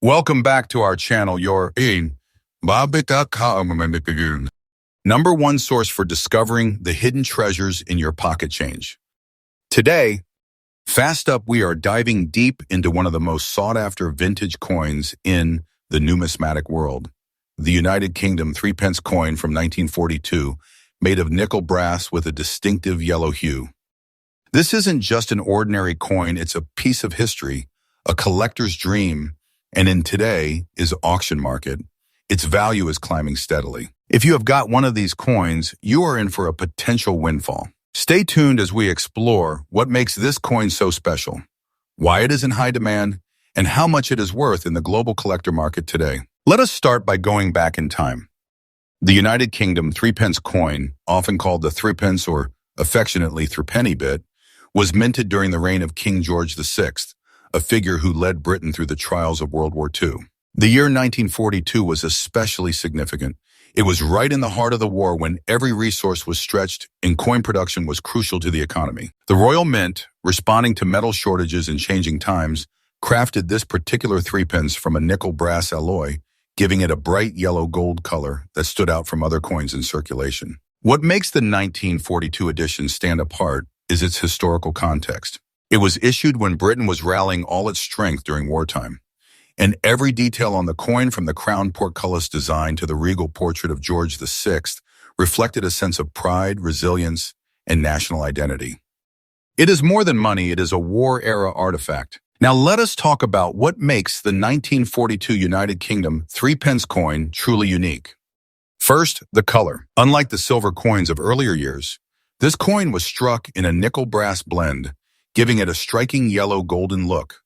Welcome back to our channel, your number one source for discovering the hidden treasures in your pocket change. Today, fast up, we are diving deep into one of the most sought-after vintage coins in the numismatic world, the United Kingdom 3-pence coin from 1942, made of nickel brass with a distinctive yellow hue. This isn't just an ordinary coin, it's a piece of history, a collector's dream, and in today's auction market, its value is climbing steadily. If you have got one of these coins, you are in for a potential windfall. Stay tuned as we explore what makes this coin so special, why it is in high demand, and how much it is worth in the global collector market today. Let us start by going back in time. The United Kingdom 3-pence coin, often called the threepence or affectionately threepenny bit, was minted during the reign of King George VI, a figure who led Britain through the trials of World War II. The year 1942 was especially significant. It was right in the heart of the war when every resource was stretched and coin production was crucial to the economy. The Royal Mint, responding to metal shortages and changing times, crafted this particular threepence from a nickel brass alloy, giving it a bright yellow gold color that stood out from other coins in circulation. What makes the 1942 edition stand apart is its historical context. It was issued when Britain was rallying all its strength during wartime, and every detail on the coin, from the crown portcullis design to the regal portrait of George VI, reflected a sense of pride, resilience, and national identity. It is more than money, it is a war-era artifact. Now let us talk about what makes the 1942 United Kingdom 3-pence coin truly unique. First, the color. Unlike the silver coins of earlier years, this coin was struck in a nickel-brass blend, giving it a striking yellow-golden look.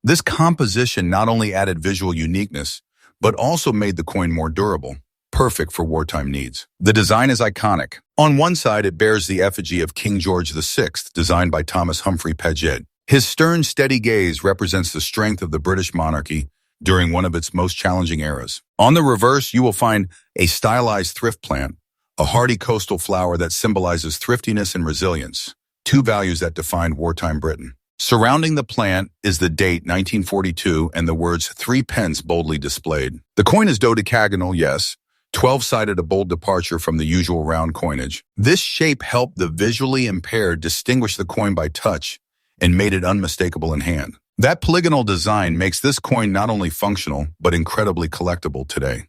This composition not only added visual uniqueness, but also made the coin more durable, perfect for wartime needs. The design is iconic. On one side, it bears the effigy of King George VI, designed by Thomas Humphrey Paget. His stern, steady gaze represents the strength of the British monarchy during one of its most challenging eras. On the reverse, you will find a stylized thrift plant, a hardy coastal flower that symbolizes thriftiness and resilience, two values that defined wartime Britain. Surrounding the plant is the date 1942 and the words 3-pence boldly displayed. The coin is dodecagonal, yes, 12-sided, a bold departure from the usual round coinage. This shape helped the visually impaired distinguish the coin by touch and made it unmistakable in hand. That polygonal design makes this coin not only functional, but incredibly collectible today.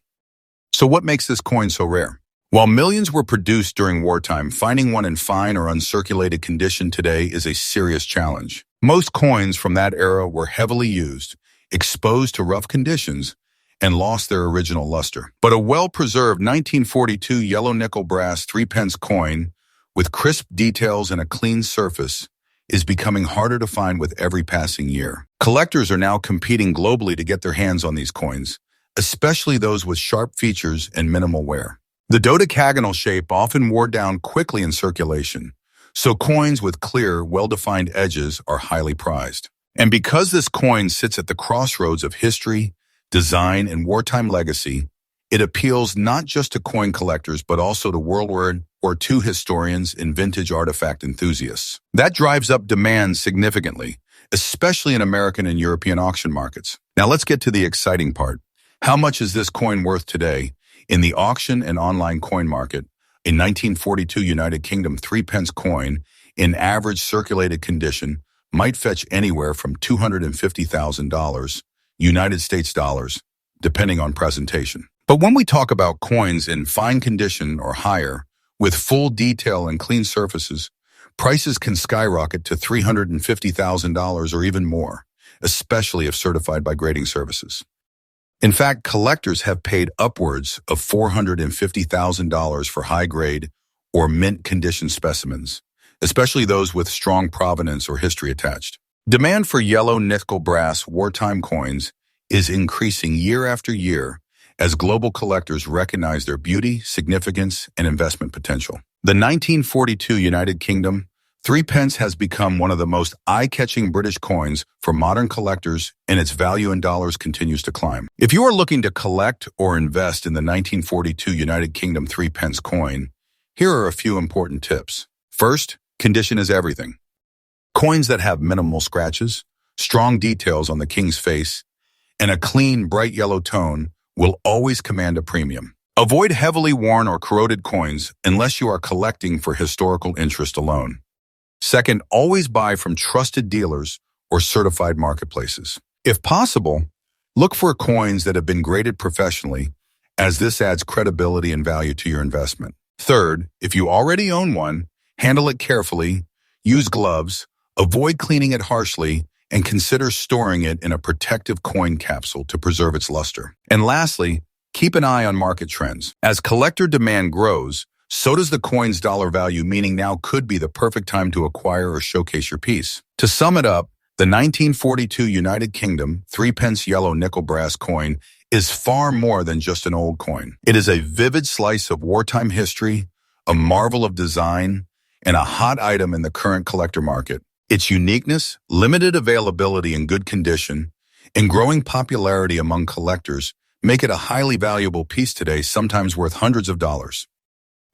So what makes this coin so rare? While millions were produced during wartime, finding one in fine or uncirculated condition today is a serious challenge. Most coins from that era were heavily used, exposed to rough conditions, and lost their original luster. But a well-preserved 1942 yellow nickel brass 3-pence coin with crisp details and a clean surface is becoming harder to find with every passing year. Collectors are now competing globally to get their hands on these coins, especially those with sharp features and minimal wear. The dodecagonal shape often wore down quickly in circulation, so coins with clear, well-defined edges are highly prized. And because this coin sits at the crossroads of history, design, and wartime legacy, it appeals not just to coin collectors but also to World War II historians and vintage artifact enthusiasts. That drives up demand significantly, especially in American and European auction markets. Now let's get to the exciting part. How much is this coin worth today? In the auction and online coin market, a 1942 United Kingdom 3-pence coin in average circulated condition might fetch anywhere from $250,000 United States dollars, depending on presentation. But when we talk about coins in fine condition or higher, with full detail and clean surfaces, prices can skyrocket to $350,000 or even more, especially if certified by grading services. In fact, collectors have paid upwards of $450,000 for high-grade or mint-condition specimens, especially those with strong provenance or history attached. Demand for yellow nickel brass wartime coins is increasing year after year as global collectors recognize their beauty, significance, and investment potential. The 1942 United Kingdom 3-pence has become one of the most eye-catching British coins for modern collectors, and its value in dollars continues to climb. If you are looking to collect or invest in the 1942 United Kingdom 3-pence coin, here are a few important tips. First, condition is everything. Coins that have minimal scratches, strong details on the king's face, and a clean, bright yellow tone will always command a premium. Avoid heavily worn or corroded coins unless you are collecting for historical interest alone. Second, always buy from trusted dealers or certified marketplaces. If possible, look for coins that have been graded professionally, as this adds credibility and value to your investment. Third, if you already own one, handle it carefully, use gloves, avoid cleaning it harshly, and consider storing it in a protective coin capsule to preserve its luster. And lastly, keep an eye on market trends. As collector demand grows, so does the coin's dollar value, meaning now could be the perfect time to acquire or showcase your piece. To sum it up, the 1942 United Kingdom 3-pence yellow nickel brass coin is far more than just an old coin. It is a vivid slice of wartime history, a marvel of design, and a hot item in the current collector market. Its uniqueness, limited availability in good condition, and growing popularity among collectors make it a highly valuable piece today, sometimes worth hundreds of dollars.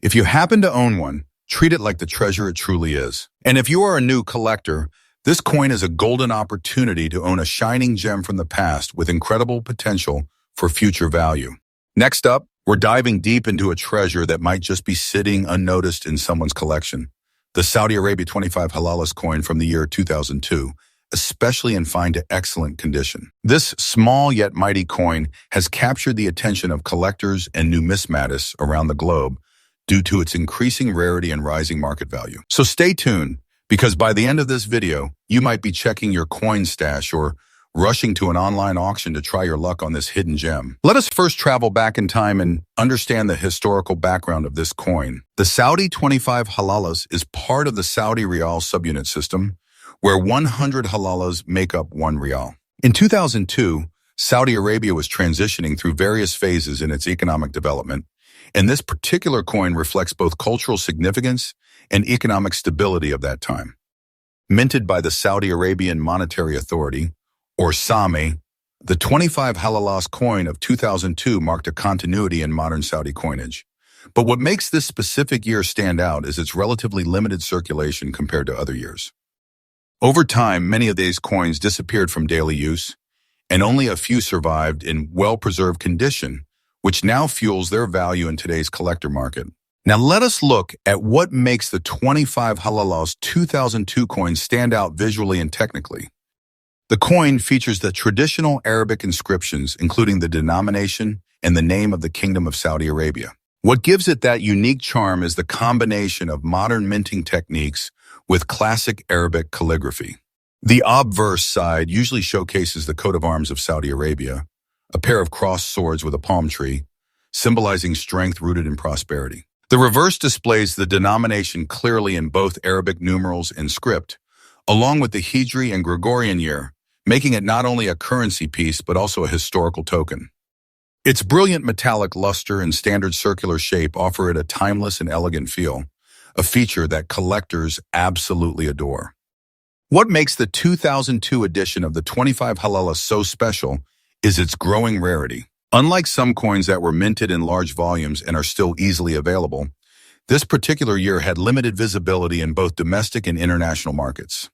If you happen to own one, treat it like the treasure it truly is. And if you are a new collector, this coin is a golden opportunity to own a shining gem from the past with incredible potential for future value. Next up, we're diving deep into a treasure that might just be sitting unnoticed in someone's collection. The Saudi Arabia 25 Halalas coin from the year 2002, especially in fine to excellent condition. This small yet mighty coin has captured the attention of collectors and numismatists around the globe due to its increasing rarity and rising market value. So stay tuned, because by the end of this video, you might be checking your coin stash or rushing to an online auction to try your luck on this hidden gem. Let us first travel back in time and understand the historical background of this coin. The Saudi 25 Halalas is part of the Saudi Riyal subunit system, where 100 Halalas make up 1 Riyal. In 2002, Saudi Arabia was transitioning through various phases in its economic development, and this particular coin reflects both cultural significance and economic stability of that time. Minted by the Saudi Arabian Monetary Authority, or SAME, the 25 Halalas coin of 2002 marked a continuity in modern Saudi coinage. But what makes this specific year stand out is its relatively limited circulation compared to other years. Over time, many of these coins disappeared from daily use, and only a few survived in well-preserved condition, which now fuels their value in today's collector market. Now let us look at what makes the 25 Halalas 2002 coin stand out visually and technically. The coin features the traditional Arabic inscriptions, including the denomination and the name of the Kingdom of Saudi Arabia. What gives it that unique charm is the combination of modern minting techniques with classic Arabic calligraphy. The obverse side usually showcases the coat of arms of Saudi Arabia, a pair of crossed swords with a palm tree, symbolizing strength rooted in prosperity. The reverse displays the denomination clearly in both Arabic numerals and script, along with the Hijri and Gregorian year, making it not only a currency piece but also a historical token. Its brilliant metallic luster and standard circular shape offer it a timeless and elegant feel, a feature that collectors absolutely adore. What makes the 2002 edition of the 25 Halalas so special is its growing rarity. Unlike some coins that were minted in large volumes and are still easily available, this particular year had limited visibility in both domestic and international markets.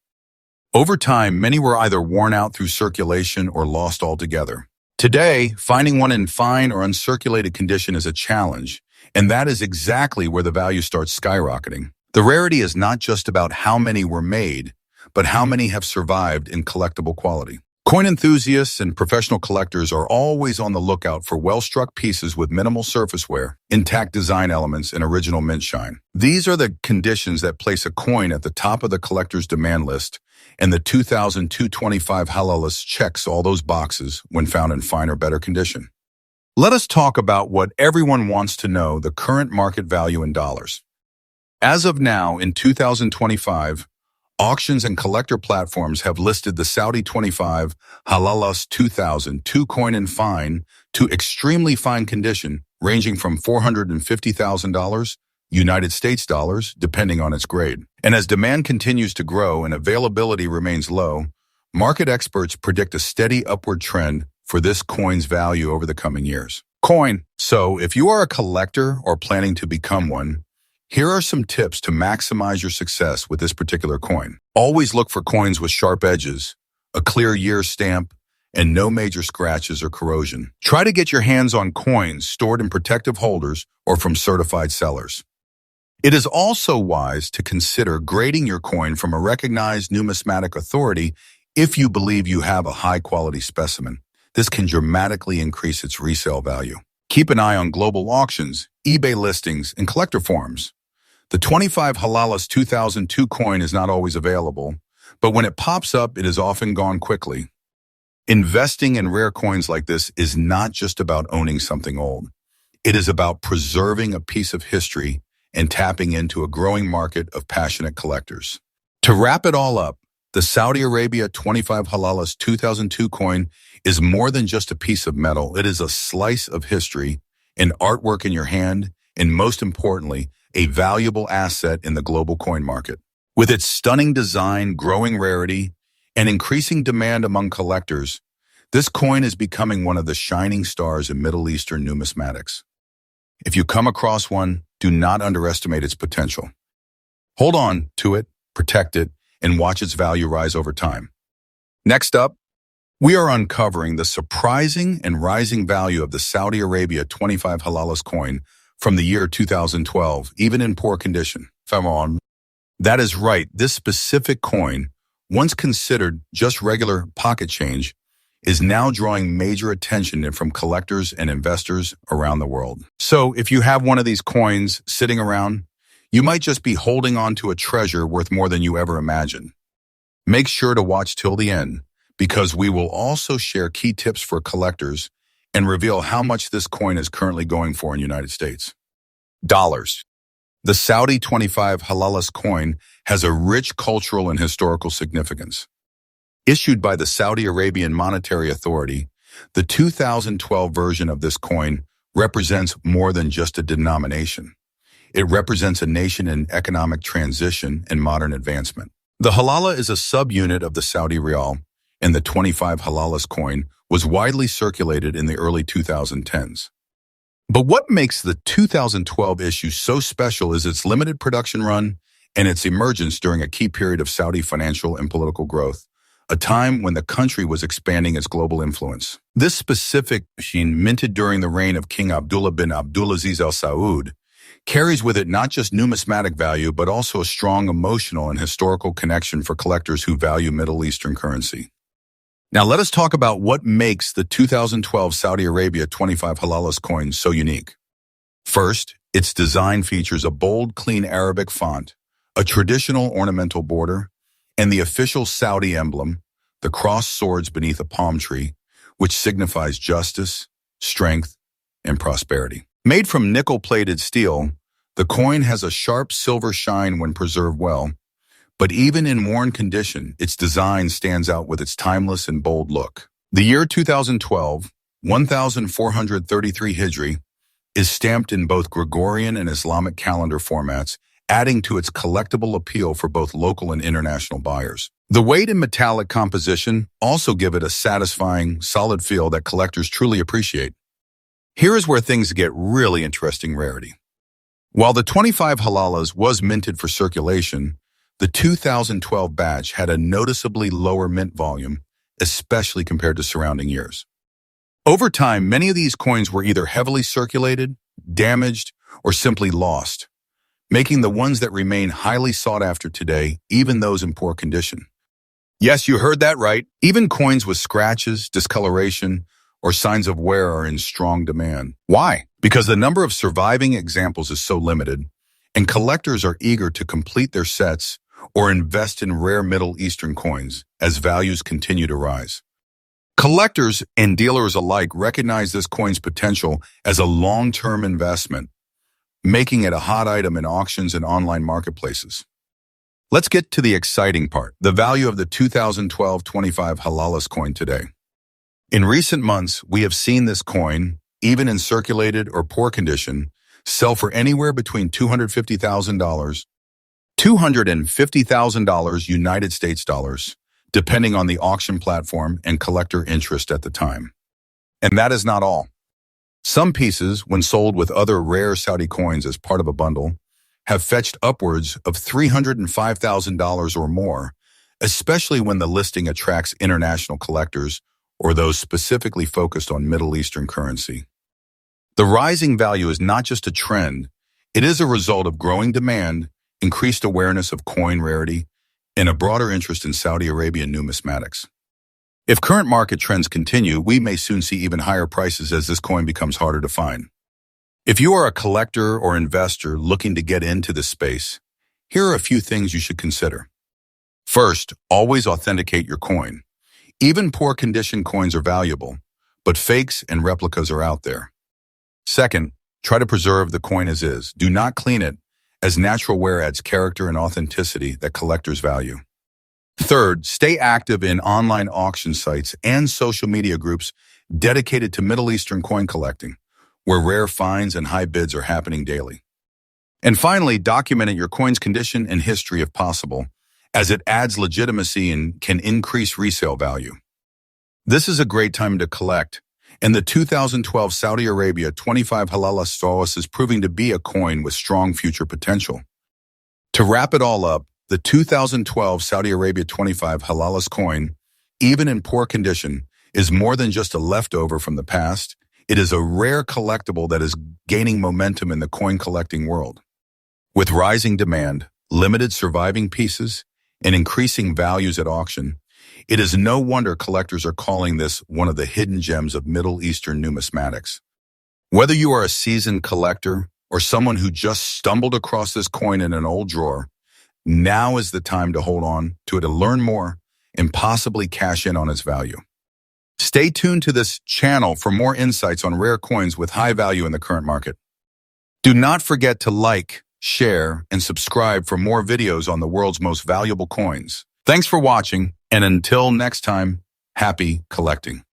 Over time, many were either worn out through circulation or lost altogether. Today, finding one in fine or uncirculated condition is a challenge, and that is exactly where the value starts skyrocketing. The rarity is not just about how many were made, but how many have survived in collectible quality. Coin enthusiasts and professional collectors are always on the lookout for well-struck pieces with minimal surface wear, intact design elements, and original mint shine. These are the conditions that place a coin at the top of the collector's demand list, and the 2002 25 Halalas checks all those boxes when found in fine or better condition. Let us talk about what everyone wants to know, the current market value in dollars. As of now, in 2025, auctions and collector platforms have listed the Saudi 25 Halalas 2002 coin in fine to extremely fine condition, ranging from $450,000 United States dollars, depending on its grade. And as demand continues to grow and availability remains low, market experts predict a steady upward trend for this coin's value over the coming years. So if you are a collector or planning to become one, here are some tips to maximize your success with this particular coin. Always look for coins with sharp edges, a clear year stamp, and no major scratches or corrosion. Try to get your hands on coins stored in protective holders or from certified sellers. It is also wise to consider grading your coin from a recognized numismatic authority if you believe you have a high-quality specimen. This can dramatically increase its resale value. Keep an eye on global auctions, eBay listings, and collector forums. The 25 Halalas 2002 coin is not always available, but when it pops up, it is often gone quickly. Investing in rare coins like this is not just about owning something old. It is about preserving a piece of history and tapping into a growing market of passionate collectors. To wrap it all up, the Saudi Arabia 25 Halalas 2002 coin is more than just a piece of metal. It is a slice of history, an artwork in your hand, and most importantly, a valuable asset in the global coin market. With its stunning design, growing rarity, and increasing demand among collectors, this coin is becoming one of the shining stars in Middle Eastern numismatics. If you come across one, do not underestimate its potential. Hold on to it, protect it, and watch its value rise over time. Next up, we are uncovering the surprising and rising value of the Saudi Arabia 25 Halalas coin from the year 2012, even in poor condition. That is right, this specific coin, once considered just regular pocket change, is now drawing major attention from collectors and investors around the world. So if you have one of these coins sitting around, you might just be holding on to a treasure worth more than you ever imagined. Make sure to watch till the end, because we will also share key tips for collectors and reveal how much this coin is currently going for in the United States. Dollars. The Saudi 25 Halalas coin has a rich cultural and historical significance. Issued by the Saudi Arabian Monetary Authority, the 2012 version of this coin represents more than just a denomination. It represents a nation in economic transition and modern advancement. The halala is a subunit of the Saudi rial, and the 25 Halalas coin was widely circulated in the early 2010s. But what makes the 2012 issue so special is its limited production run and its emergence during a key period of Saudi financial and political growth, a time when the country was expanding its global influence. This specific machine, minted during the reign of King Abdullah bin Abdulaziz Al Saud, carries with it not just numismatic value, but also a strong emotional and historical connection for collectors who value Middle Eastern currency. Now let us talk about what makes the 2012 Saudi Arabia 25 Halalas coin so unique. First, its design features a bold, clean Arabic font, a traditional ornamental border, and the official Saudi emblem, the crossed swords beneath a palm tree, which signifies justice, strength, and prosperity. Made from nickel-plated steel, the coin has a sharp silver shine when preserved well, but even in worn condition, its design stands out with its timeless and bold look. The year 2012, 1433 Hijri, is stamped in both Gregorian and Islamic calendar formats, adding to its collectible appeal for both local and international buyers. The weight and metallic composition also give it a satisfying, solid feel that collectors truly appreciate. Here is where things get really interesting rarity. While the 25 Halalas was minted for circulation, the 2012 batch had a noticeably lower mint volume, especially compared to surrounding years. Over time, many of these coins were either heavily circulated, damaged, or simply lost, making the ones that remain highly sought after today, even those in poor condition. Yes, you heard that right. Even coins with scratches, discoloration, or signs of wear are in strong demand. Why? Because the number of surviving examples is so limited, and collectors are eager to complete their sets or invest in rare Middle Eastern coins as values continue to rise. Collectors and dealers alike recognize this coin's potential as a long-term investment, making it a hot item in auctions and online marketplaces. Let's get to the exciting part, the value of the 2012 25 Halalas coin today. In recent months, we have seen this coin, even in circulated or poor condition, sell for anywhere between $250,000, $250,000 United States dollars, depending on the auction platform and collector interest at the time. And that is not all. Some pieces, when sold with other rare Saudi coins as part of a bundle, have fetched upwards of $305,000 or more, especially when the listing attracts international collectors or those specifically focused on Middle Eastern currency. The rising value is not just a trend, it is a result of growing demand, increased awareness of coin rarity, and a broader interest in Saudi Arabian numismatics. If current market trends continue, we may soon see even higher prices as this coin becomes harder to find. If you are a collector or investor looking to get into this space, here are a few things you should consider. First, always authenticate your coin. Even poor condition coins are valuable, but fakes and replicas are out there. Second, try to preserve the coin as is. Do not clean it, as natural wear adds character and authenticity that collectors value. Third, stay active in online auction sites and social media groups dedicated to Middle Eastern coin collecting, where rare finds and high bids are happening daily. And finally, document your coin's condition and history if possible, as it adds legitimacy and can increase resale value. This is a great time to collect, and the 2012 Saudi Arabia 25 Halalas is proving to be a coin with strong future potential. To wrap it all up, the 2012 Saudi Arabia 25 Halalas coin, even in poor condition, is more than just a leftover from the past. It is a rare collectible that is gaining momentum in the coin collecting world. With rising demand, limited surviving pieces, and increasing values at auction, it is no wonder collectors are calling this one of the hidden gems of Middle Eastern numismatics. Whether you are a seasoned collector or someone who just stumbled across this coin in an old drawer, now is the time to hold on to it to learn more and possibly cash in on its value. Stay tuned to this channel for more insights on rare coins with high value in the current market. Do not forget to like, share, and subscribe for more videos on the world's most valuable coins. Thanks for watching, and until next time, happy collecting.